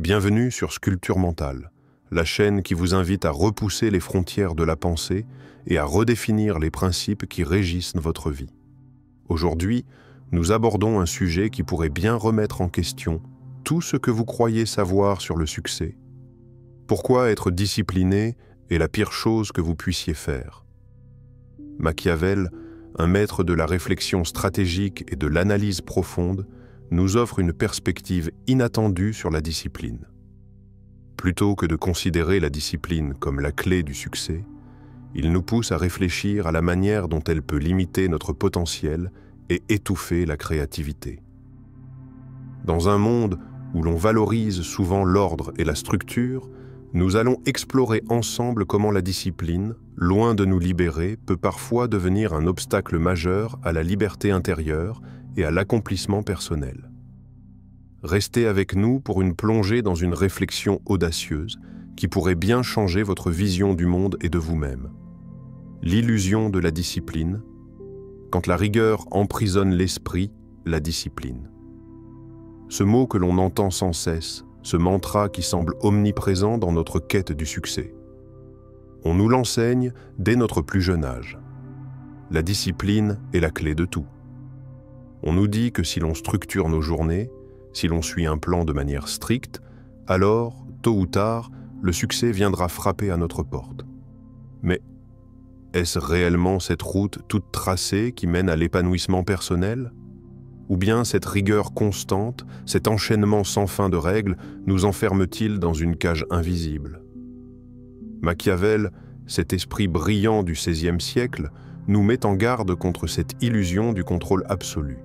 Bienvenue sur Sculpture Mentale, la chaîne qui vous invite à repousser les frontières de la pensée et à redéfinir les principes qui régissent votre vie. Aujourd'hui, nous abordons un sujet qui pourrait bien remettre en question tout ce que vous croyez savoir sur le succès. Pourquoi être discipliné est la pire chose que vous puissiez faire? Machiavel, un maître de la réflexion stratégique et de l'analyse profonde, nous offre une perspective inattendue sur la discipline. Plutôt que de considérer la discipline comme la clé du succès, il nous pousse à réfléchir à la manière dont elle peut limiter notre potentiel et étouffer la créativité. Dans un monde où l'on valorise souvent l'ordre et la structure, nous allons explorer ensemble comment la discipline, loin de nous libérer, peut parfois devenir un obstacle majeur à la liberté intérieure et à l'accomplissement personnel. Restez avec nous pour une plongée dans une réflexion audacieuse qui pourrait bien changer votre vision du monde et de vous-même. L'illusion de la discipline. Quand la rigueur emprisonne l'esprit, la discipline. Ce mot que l'on entend sans cesse, ce mantra qui semble omniprésent dans notre quête du succès. On nous l'enseigne dès notre plus jeune âge. La discipline est la clé de tout. On nous dit que si l'on structure nos journées, si l'on suit un plan de manière stricte, alors, tôt ou tard, le succès viendra frapper à notre porte. Mais est-ce réellement cette route toute tracée qui mène à l'épanouissement personnel? Ou bien cette rigueur constante, cet enchaînement sans fin de règles, nous enferme-t-il dans une cage invisible? Machiavel, cet esprit brillant du XVIe siècle, nous met en garde contre cette illusion du contrôle absolu.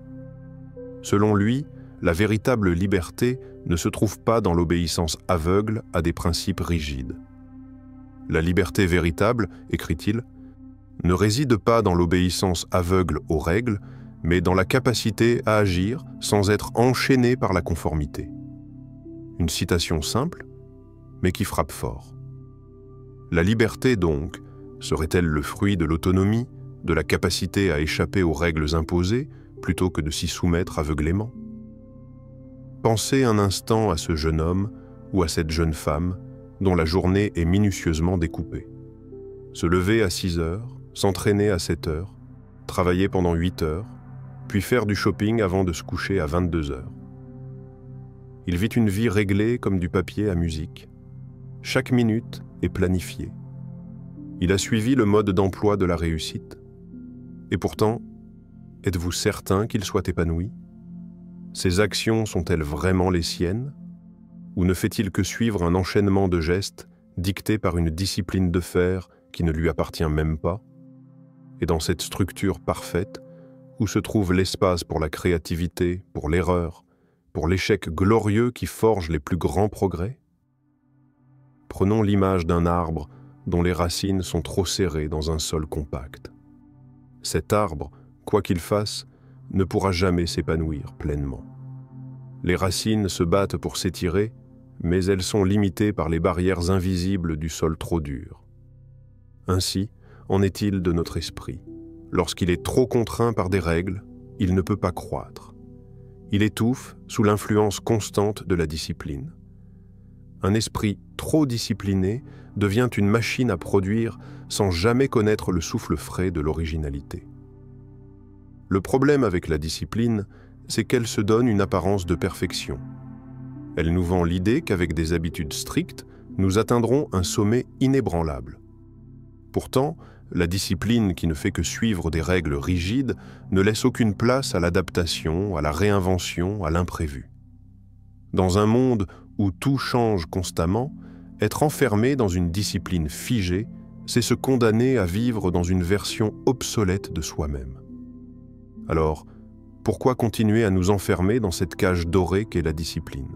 Selon lui, la véritable liberté ne se trouve pas dans l'obéissance aveugle à des principes rigides. La liberté véritable, écrit-il, ne réside pas dans l'obéissance aveugle aux règles, mais dans la capacité à agir sans être enchaîné par la conformité. Une citation simple, mais qui frappe fort. La liberté, donc, serait-elle le fruit de l'autonomie, de la capacité à échapper aux règles imposées, plutôt que de s'y soumettre aveuglément? Pensez un instant à ce jeune homme ou à cette jeune femme dont la journée est minutieusement découpée. Se lever à 6 heures, s'entraîner à 7 heures, travailler pendant 8 heures, puis faire du shopping avant de se coucher à 22 heures. Il vit une vie réglée comme du papier à musique. Chaque minute est planifiée. Il a suivi le mode d'emploi de la réussite. Et pourtant, êtes-vous certain qu'il soit épanoui? Ses actions sont-elles vraiment les siennes? Ou ne fait-il que suivre un enchaînement de gestes dictés par une discipline de fer qui ne lui appartient même pas? Et dans cette structure parfaite, où se trouve l'espace pour la créativité, pour l'erreur, pour l'échec glorieux qui forge les plus grands progrès? Prenons l'image d'un arbre dont les racines sont trop serrées dans un sol compact. Cet arbre, quoi qu'il fasse, ne pourra jamais s'épanouir pleinement. Les racines se battent pour s'étirer, mais elles sont limitées par les barrières invisibles du sol trop dur. Ainsi en est-il de notre esprit. Lorsqu'il est trop contraint par des règles, il ne peut pas croître. Il étouffe sous l'influence constante de la discipline. Un esprit trop discipliné devient une machine à produire sans jamais connaître le souffle frais de l'originalité. Le problème avec la discipline, c'est qu'elle se donne une apparence de perfection. Elle nous vend l'idée qu'avec des habitudes strictes, nous atteindrons un sommet inébranlable. Pourtant, la discipline qui ne fait que suivre des règles rigides ne laisse aucune place à l'adaptation, à la réinvention, à l'imprévu. Dans un monde où tout change constamment, être enfermé dans une discipline figée, c'est se condamner à vivre dans une version obsolète de soi-même. Alors, pourquoi continuer à nous enfermer dans cette cage dorée qu'est la discipline?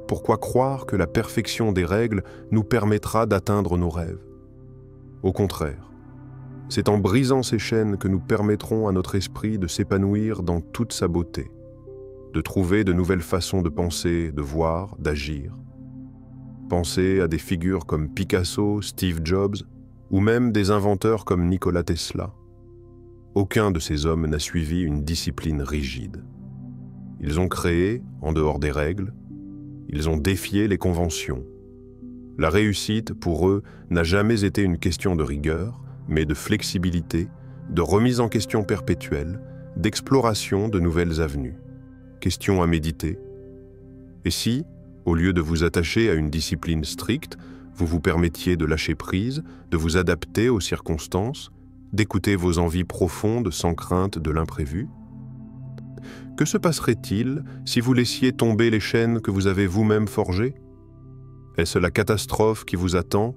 Pourquoi croire que la perfection des règles nous permettra d'atteindre nos rêves? Au contraire, c'est en brisant ces chaînes que nous permettrons à notre esprit de s'épanouir dans toute sa beauté, de trouver de nouvelles façons de penser, de voir, d'agir. Pensez à des figures comme Picasso, Steve Jobs, ou même des inventeurs comme Nikola Tesla. Aucun de ces hommes n'a suivi une discipline rigide. Ils ont créé, en dehors des règles, Ils ont défié les conventions. La réussite, pour eux, n'a jamais été une question de rigueur, mais de flexibilité, de remise en question perpétuelle, d'exploration de nouvelles avenues. Question à méditer. Et si, au lieu de vous attacher à une discipline stricte, vous vous permettiez de lâcher prise, de vous adapter aux circonstances, d'écouter vos envies profondes sans crainte de l'imprévu? Que se passerait-il si vous laissiez tomber les chaînes que vous avez vous-même forgées? Est-ce la catastrophe qui vous attend,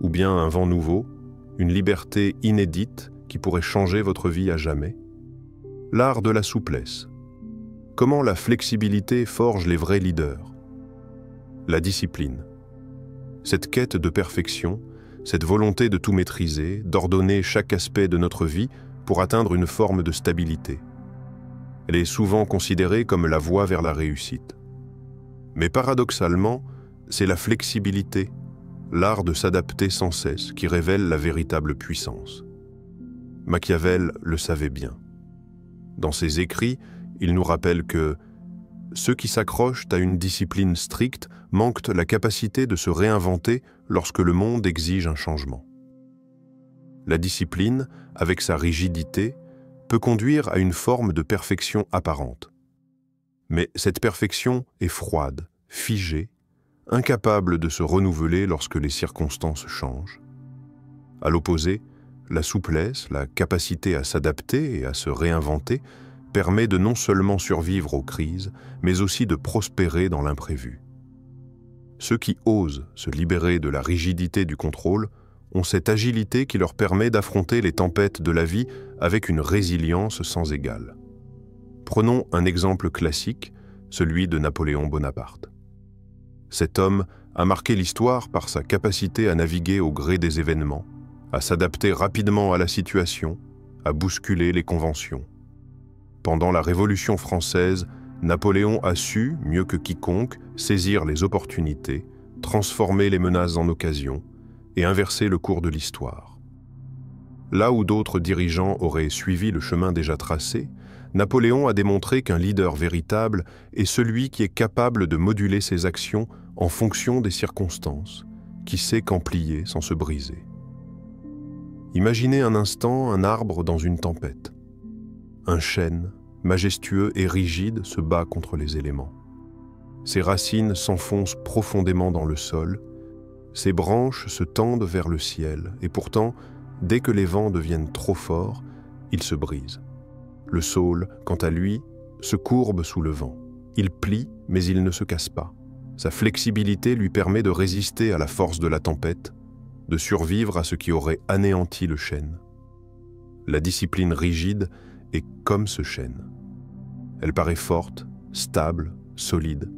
ou bien un vent nouveau, une liberté inédite qui pourrait changer votre vie à jamais? L'art de la souplesse. Comment la flexibilité forge les vrais leaders? La discipline. Cette quête de perfection, cette volonté de tout maîtriser, d'ordonner chaque aspect de notre vie pour atteindre une forme de stabilité. Elle est souvent considérée comme la voie vers la réussite. Mais paradoxalement, c'est la flexibilité, l'art de s'adapter sans cesse, qui révèle la véritable puissance. Machiavel le savait bien. Dans ses écrits, il nous rappelle que ceux qui s'accrochent à une discipline stricte manquent la capacité de se réinventer lorsque le monde exige un changement. La discipline, avec sa rigidité, peut conduire à une forme de perfection apparente. Mais cette perfection est froide, figée, incapable de se renouveler lorsque les circonstances changent. À l'opposé, la souplesse, la capacité à s'adapter et à se réinventer permet de non seulement survivre aux crises, mais aussi de prospérer dans l'imprévu. Ceux qui osent se libérer de la rigidité du contrôle ont cette agilité qui leur permet d'affronter les tempêtes de la vie avec une résilience sans égale. Prenons un exemple classique, celui de Napoléon Bonaparte. Cet homme a marqué l'histoire par sa capacité à naviguer au gré des événements, à s'adapter rapidement à la situation, à bousculer les conventions. Pendant la Révolution française, Napoléon a su, mieux que quiconque, saisir les opportunités, transformer les menaces en occasions et inverser le cours de l'histoire. Là où d'autres dirigeants auraient suivi le chemin déjà tracé, Napoléon a démontré qu'un leader véritable est celui qui est capable de moduler ses actions en fonction des circonstances, qui sait qu'en plier sans se briser. Imaginez un instant un arbre dans une tempête. Un chêne, majestueux et rigide, se bat contre les éléments. Ses racines s'enfoncent profondément dans le sol, ses branches se tendent vers le ciel, et pourtant, dès que les vents deviennent trop forts, il se brise. Le saule, quant à lui, se courbe sous le vent. Il plie, mais il ne se casse pas. Sa flexibilité lui permet de résister à la force de la tempête, de survivre à ce qui aurait anéanti le chêne. La discipline rigide est comme ce chêne. Elle paraît forte, stable, solide.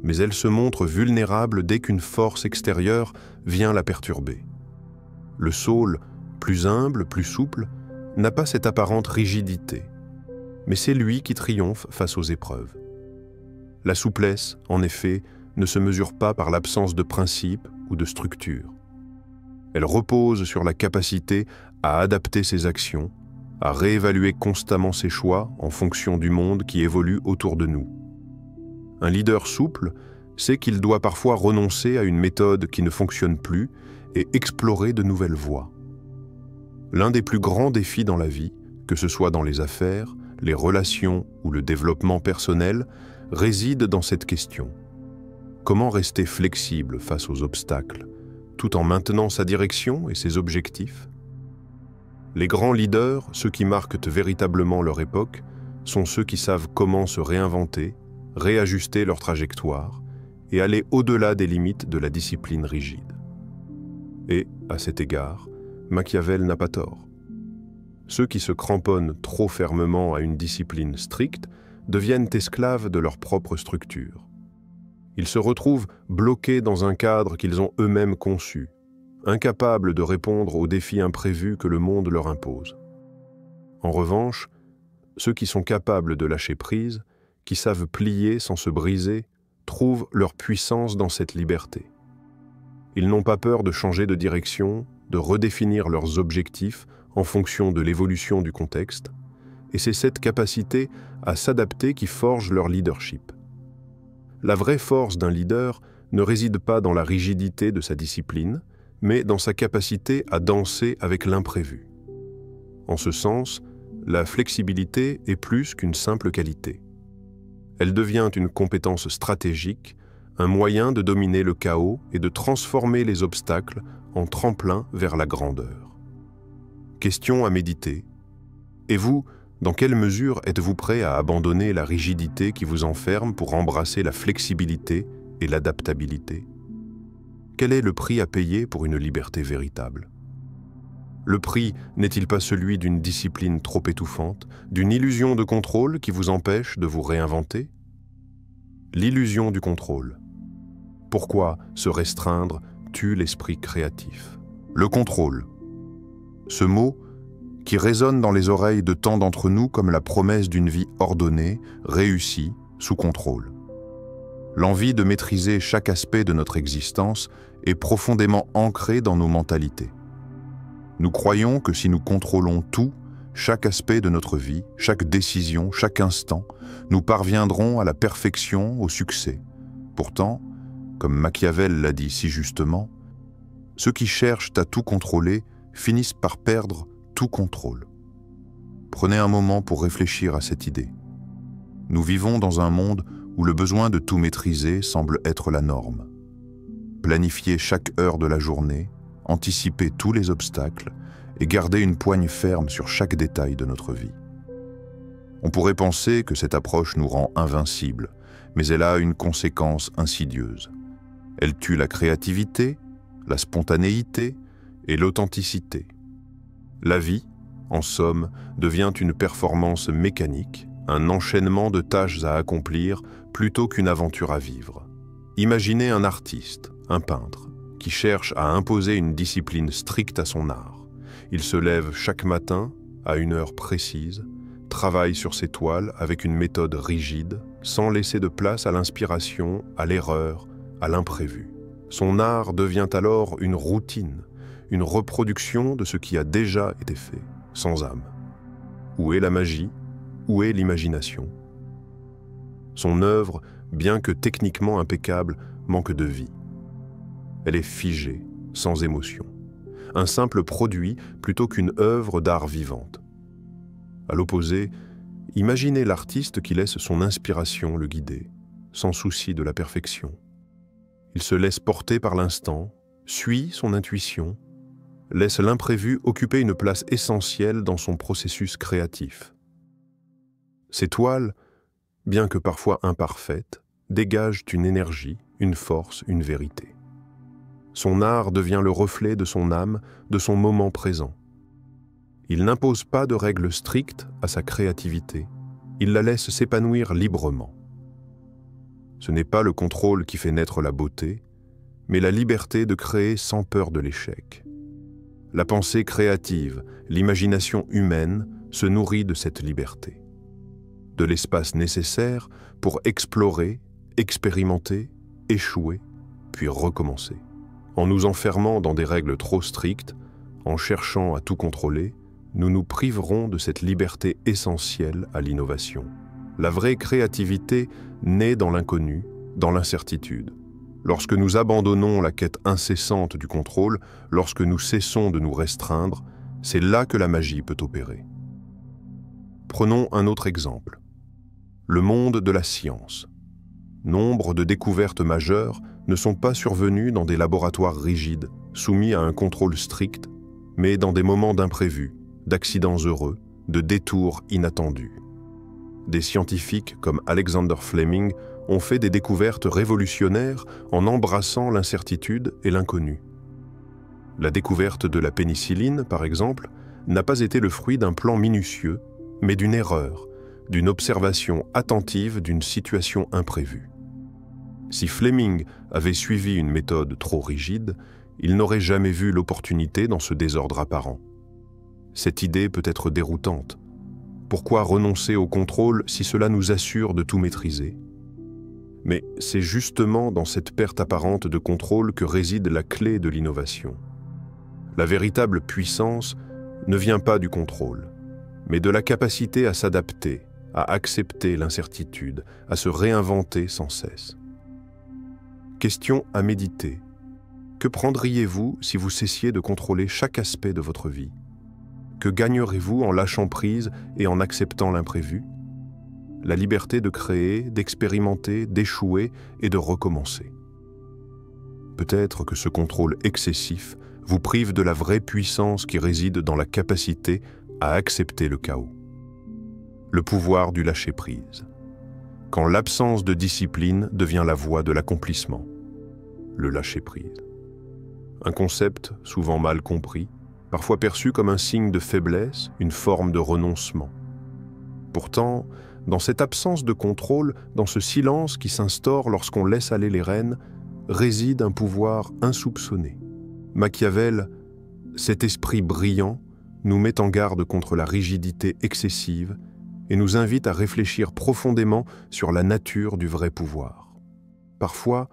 Mais elle se montre vulnérable dès qu'une force extérieure vient la perturber. Le saule, plus humble, plus souple, n'a pas cette apparente rigidité, mais c'est lui qui triomphe face aux épreuves. La souplesse, en effet, ne se mesure pas par l'absence de principe ou de structure. Elle repose sur la capacité à adapter ses actions, à réévaluer constamment ses choix en fonction du monde qui évolue autour de nous. Un leader souple sait qu'il doit parfois renoncer à une méthode qui ne fonctionne plus et explorer de nouvelles voies. L'un des plus grands défis dans la vie, que ce soit dans les affaires, les relations ou le développement personnel, réside dans cette question. Comment rester flexible face aux obstacles, tout en maintenant sa direction et ses objectifs? Les grands leaders, ceux qui marquent véritablement leur époque, sont ceux qui savent comment se réinventer, réajuster leur trajectoire et aller au-delà des limites de la discipline rigide. Et, à cet égard, Machiavel n'a pas tort. Ceux qui se cramponnent trop fermement à une discipline stricte deviennent esclaves de leur propre structure. Ils se retrouvent bloqués dans un cadre qu'ils ont eux-mêmes conçu, incapables de répondre aux défis imprévus que le monde leur impose. En revanche, ceux qui sont capables de lâcher prise, qui savent plier sans se briser, trouvent leur puissance dans cette liberté. Ils n'ont pas peur de changer de direction, de redéfinir leurs objectifs en fonction de l'évolution du contexte, et c'est cette capacité à s'adapter qui forge leur leadership. La vraie force d'un leader ne réside pas dans la rigidité de sa discipline, mais dans sa capacité à danser avec l'imprévu. En ce sens, la flexibilité est plus qu'une simple qualité. Elle devient une compétence stratégique, un moyen de dominer le chaos et de transformer les obstacles en tremplin vers la grandeur. Question à méditer. Et vous, dans quelle mesure êtes-vous prêt à abandonner la rigidité qui vous enferme pour embrasser la flexibilité et l'adaptabilité? Quel est le prix à payer pour une liberté véritable? Le prix n'est-il pas celui d'une discipline trop étouffante, d'une illusion de contrôle qui vous empêche de vous réinventer? L'illusion du contrôle. Pourquoi se restreindre tue l'esprit créatif? Le contrôle. Ce mot, qui résonne dans les oreilles de tant d'entre nous comme la promesse d'une vie ordonnée, réussie, sous contrôle. L'envie de maîtriser chaque aspect de notre existence est profondément ancrée dans nos mentalités. Nous croyons que si nous contrôlons tout, chaque aspect de notre vie, chaque décision, chaque instant, nous parviendrons à la perfection, au succès. Pourtant, comme Machiavel l'a dit si justement, ceux qui cherchent à tout contrôler finissent par perdre tout contrôle. Prenez un moment pour réfléchir à cette idée. Nous vivons dans un monde où le besoin de tout maîtriser semble être la norme. Planifier chaque heure de la journée, anticiper tous les obstacles et garder une poigne ferme sur chaque détail de notre vie. On pourrait penser que cette approche nous rend invincibles, mais elle a une conséquence insidieuse. Elle tue la créativité, la spontanéité et l'authenticité. La vie, en somme, devient une performance mécanique, un enchaînement de tâches à accomplir plutôt qu'une aventure à vivre. Imaginez un artiste, un peintre, qui cherche à imposer une discipline stricte à son art. Il se lève chaque matin, à une heure précise, travaille sur ses toiles avec une méthode rigide, sans laisser de place à l'inspiration, à l'erreur, à l'imprévu. Son art devient alors une routine, une reproduction de ce qui a déjà été fait, sans âme. Où est la magie? Où est l'imagination? Son œuvre, bien que techniquement impeccable, manque de vie. Elle est figée, sans émotion. Un simple produit plutôt qu'une œuvre d'art vivante. À l'opposé, imaginez l'artiste qui laisse son inspiration le guider, sans souci de la perfection. Il se laisse porter par l'instant, suit son intuition, laisse l'imprévu occuper une place essentielle dans son processus créatif. Ces toiles, bien que parfois imparfaites, dégagent une énergie, une force, une vérité. Son art devient le reflet de son âme, de son moment présent. Il n'impose pas de règles strictes à sa créativité, il la laisse s'épanouir librement. Ce n'est pas le contrôle qui fait naître la beauté, mais la liberté de créer sans peur de l'échec. La pensée créative, l'imagination humaine se nourrit de cette liberté. De l'espace nécessaire pour explorer, expérimenter, échouer, puis recommencer. En nous enfermant dans des règles trop strictes, en cherchant à tout contrôler, nous nous priverons de cette liberté essentielle à l'innovation. La vraie créativité naît dans l'inconnu, dans l'incertitude. Lorsque nous abandonnons la quête incessante du contrôle, lorsque nous cessons de nous restreindre, c'est là que la magie peut opérer. Prenons un autre exemple. Le monde de la science. Nombre de découvertes majeures ne sont pas survenues dans des laboratoires rigides, soumis à un contrôle strict, mais dans des moments d'imprévus, d'accidents heureux, de détours inattendus. Des scientifiques comme Alexander Fleming ont fait des découvertes révolutionnaires en embrassant l'incertitude et l'inconnu. La découverte de la pénicilline, par exemple, n'a pas été le fruit d'un plan minutieux, mais d'une erreur, d'une observation attentive d'une situation imprévue. Si Fleming avait suivi une méthode trop rigide, il n'aurait jamais vu l'opportunité dans ce désordre apparent. Cette idée peut être déroutante. Pourquoi renoncer au contrôle si cela nous assure de tout maîtriser? Mais c'est justement dans cette perte apparente de contrôle que réside la clé de l'innovation. La véritable puissance ne vient pas du contrôle, mais de la capacité à s'adapter, à accepter l'incertitude, à se réinventer sans cesse. Question à méditer. Que prendriez-vous si vous cessiez de contrôler chaque aspect de votre vie? Que gagnerez-vous en lâchant prise et en acceptant l'imprévu? La liberté de créer, d'expérimenter, d'échouer et de recommencer. Peut-être que ce contrôle excessif vous prive de la vraie puissance qui réside dans la capacité à accepter le chaos. Le pouvoir du lâcher-prise. Quand l'absence de discipline devient la voie de l'accomplissement. Le lâcher-prise. Un concept souvent mal compris, parfois perçu comme un signe de faiblesse, une forme de renoncement. Pourtant, dans cette absence de contrôle, dans ce silence qui s'instaure lorsqu'on laisse aller les rênes, réside un pouvoir insoupçonné. Machiavel, cet esprit brillant, nous met en garde contre la rigidité excessive et nous invite à réfléchir profondément sur la nature du vrai pouvoir. Parfois,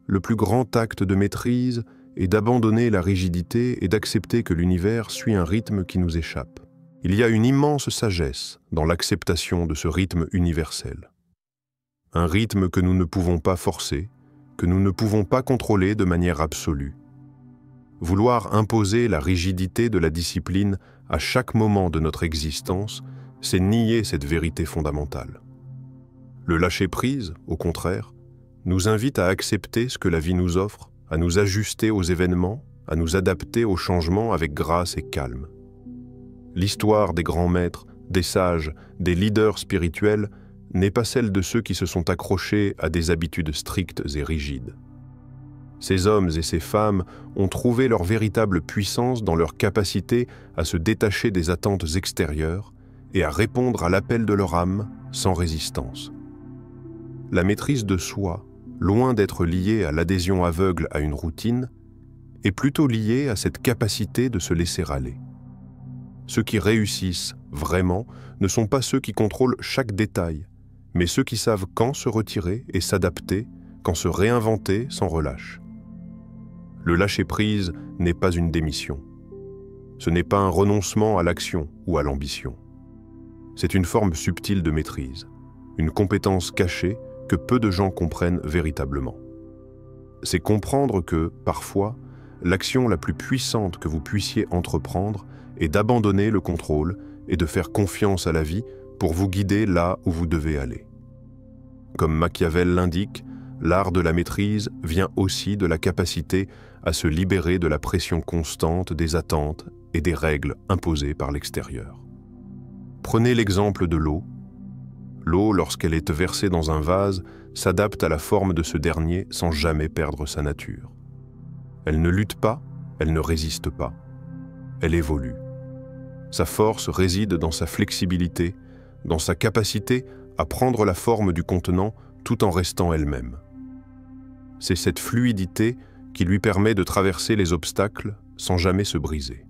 le plus grand acte de maîtrise est d'abandonner la rigidité et d'accepter que l'univers suit un rythme qui nous échappe. Il y a une immense sagesse dans l'acceptation de ce rythme universel. Un rythme que nous ne pouvons pas forcer, que nous ne pouvons pas contrôler de manière absolue. Vouloir imposer la rigidité de la discipline à chaque moment de notre existence, c'est nier cette vérité fondamentale. Le lâcher-prise, au contraire, nous invite à accepter ce que la vie nous offre, à nous ajuster aux événements, à nous adapter aux changements avec grâce et calme. L'histoire des grands maîtres, des sages, des leaders spirituels n'est pas celle de ceux qui se sont accrochés à des habitudes strictes et rigides. Ces hommes et ces femmes ont trouvé leur véritable puissance dans leur capacité à se détacher des attentes extérieures et à répondre à l'appel de leur âme sans résistance. La maîtrise de soi, loin d'être liée à l'adhésion aveugle à une routine, est plutôt liée à cette capacité de se laisser aller. Ceux qui réussissent vraiment ne sont pas ceux qui contrôlent chaque détail, mais ceux qui savent quand se retirer et s'adapter, quand se réinventer sans relâche. Le lâcher-prise n'est pas une démission. Ce n'est pas un renoncement à l'action ou à l'ambition. C'est une forme subtile de maîtrise, une compétence cachée que peu de gens comprennent véritablement. C'est comprendre que, parfois, l'action la plus puissante que vous puissiez entreprendre est d'abandonner le contrôle et de faire confiance à la vie pour vous guider là où vous devez aller. Comme Machiavel l'indique, l'art de la maîtrise vient aussi de la capacité à se libérer de la pression constante des attentes et des règles imposées par l'extérieur. Prenez l'exemple de l'eau. L'eau, lorsqu'elle est versée dans un vase, s'adapte à la forme de ce dernier sans jamais perdre sa nature. Elle ne lutte pas, elle ne résiste pas. Elle évolue. Sa force réside dans sa flexibilité, dans sa capacité à prendre la forme du contenant tout en restant elle-même. C'est cette fluidité qui lui permet de traverser les obstacles sans jamais se briser.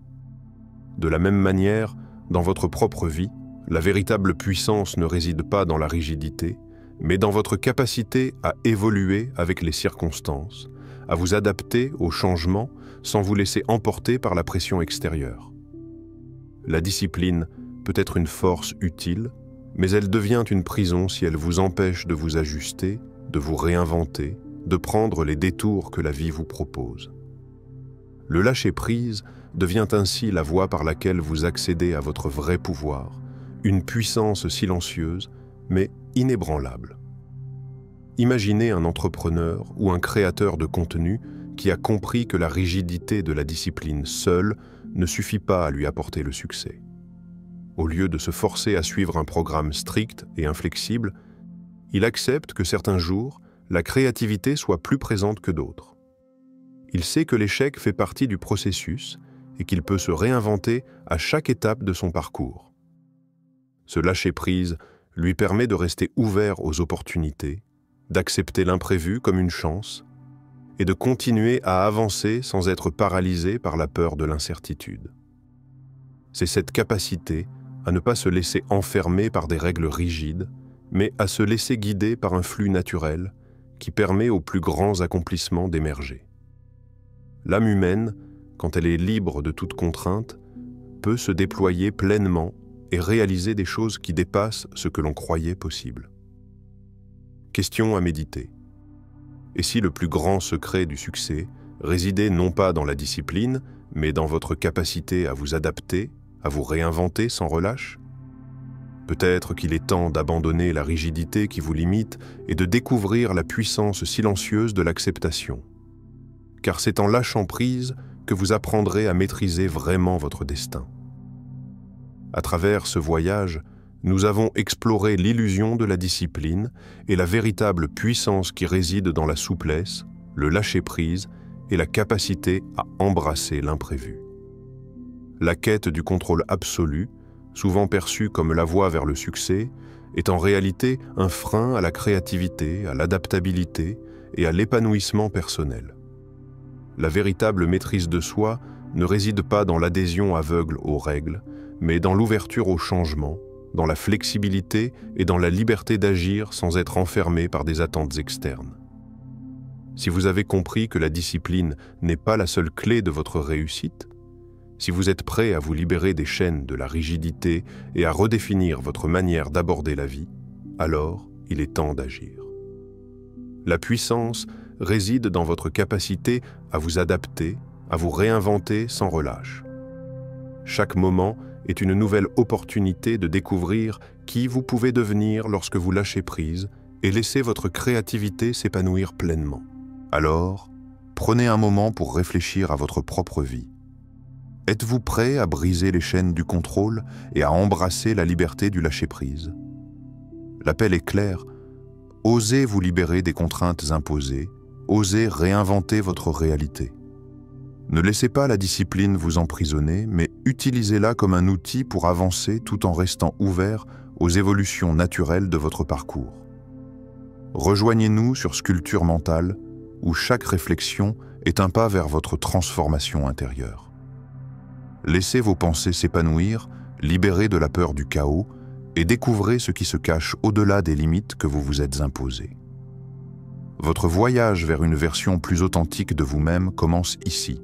De la même manière, dans votre propre vie, la véritable puissance ne réside pas dans la rigidité, mais dans votre capacité à évoluer avec les circonstances, à vous adapter aux changements sans vous laisser emporter par la pression extérieure. La discipline peut être une force utile, mais elle devient une prison si elle vous empêche de vous ajuster, de vous réinventer, de prendre les détours que la vie vous propose. Le lâcher-prise devient ainsi la voie par laquelle vous accédez à votre vrai pouvoir, une puissance silencieuse, mais inébranlable. Imaginez un entrepreneur ou un créateur de contenu qui a compris que la rigidité de la discipline seule ne suffit pas à lui apporter le succès. Au lieu de se forcer à suivre un programme strict et inflexible, il accepte que certains jours, la créativité soit plus présente que d'autres. Il sait que l'échec fait partie du processus et qu'il peut se réinventer à chaque étape de son parcours. Ce lâcher-prise lui permet de rester ouvert aux opportunités, d'accepter l'imprévu comme une chance et de continuer à avancer sans être paralysé par la peur de l'incertitude. C'est cette capacité à ne pas se laisser enfermer par des règles rigides, mais à se laisser guider par un flux naturel qui permet aux plus grands accomplissements d'émerger. L'âme humaine, quand elle est libre de toute contrainte, peut se déployer pleinement et réaliser des choses qui dépassent ce que l'on croyait possible. Question à méditer. Et si le plus grand secret du succès résidait non pas dans la discipline, mais dans votre capacité à vous adapter, à vous réinventer sans relâche? Peut-être qu'il est temps d'abandonner la rigidité qui vous limite et de découvrir la puissance silencieuse de l'acceptation. Car c'est en lâchant prise que vous apprendrez à maîtriser vraiment votre destin. À travers ce voyage, nous avons exploré l'illusion de la discipline et la véritable puissance qui réside dans la souplesse, le lâcher-prise et la capacité à embrasser l'imprévu. La quête du contrôle absolu, souvent perçue comme la voie vers le succès, est en réalité un frein à la créativité, à l'adaptabilité et à l'épanouissement personnel. La véritable maîtrise de soi ne réside pas dans l'adhésion aveugle aux règles, mais dans l'ouverture au changement, dans la flexibilité et dans la liberté d'agir sans être enfermé par des attentes externes. Si vous avez compris que la discipline n'est pas la seule clé de votre réussite, si vous êtes prêt à vous libérer des chaînes de la rigidité et à redéfinir votre manière d'aborder la vie, alors il est temps d'agir. La puissance réside dans votre capacité à vous adapter, à vous réinventer sans relâche. Chaque moment est une nouvelle opportunité de découvrir qui vous pouvez devenir lorsque vous lâchez prise et laissez votre créativité s'épanouir pleinement. Alors, prenez un moment pour réfléchir à votre propre vie. Êtes-vous prêt à briser les chaînes du contrôle et à embrasser la liberté du lâcher-prise? L'appel est clair. Osez vous libérer des contraintes imposées, osez réinventer votre réalité. Ne laissez pas la discipline vous emprisonner, mais utilisez-la comme un outil pour avancer tout en restant ouvert aux évolutions naturelles de votre parcours. Rejoignez-nous sur Sculpture Mentale, où chaque réflexion est un pas vers votre transformation intérieure. Laissez vos pensées s'épanouir, libérées de la peur du chaos, et découvrez ce qui se cache au-delà des limites que vous vous êtes imposées. Votre voyage vers une version plus authentique de vous-même commence ici.